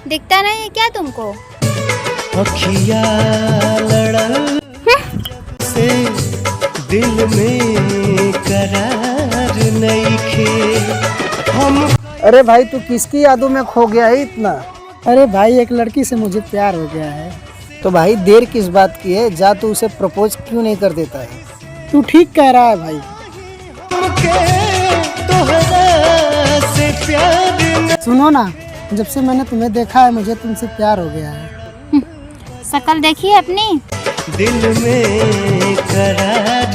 दिखता नहीं है क्या तुमको? अखिया लड़ल से दिल में करार नइखे हम। अरे भाई तू किसकी यादों में खो गया है इतना? अरे भाई एक लड़की से मुझे प्यार हो गया है। तो भाई देर किस बात की है, जा तू उसे प्रपोज क्यों नहीं कर देता है? तू ठीक कह रहा है भाई। से प्यार सुनो ना, जब से मैंने तुम्हें देखा है मुझे तुमसे प्यार हो गया है। शक्ल देखिए अपनी। दिल में करार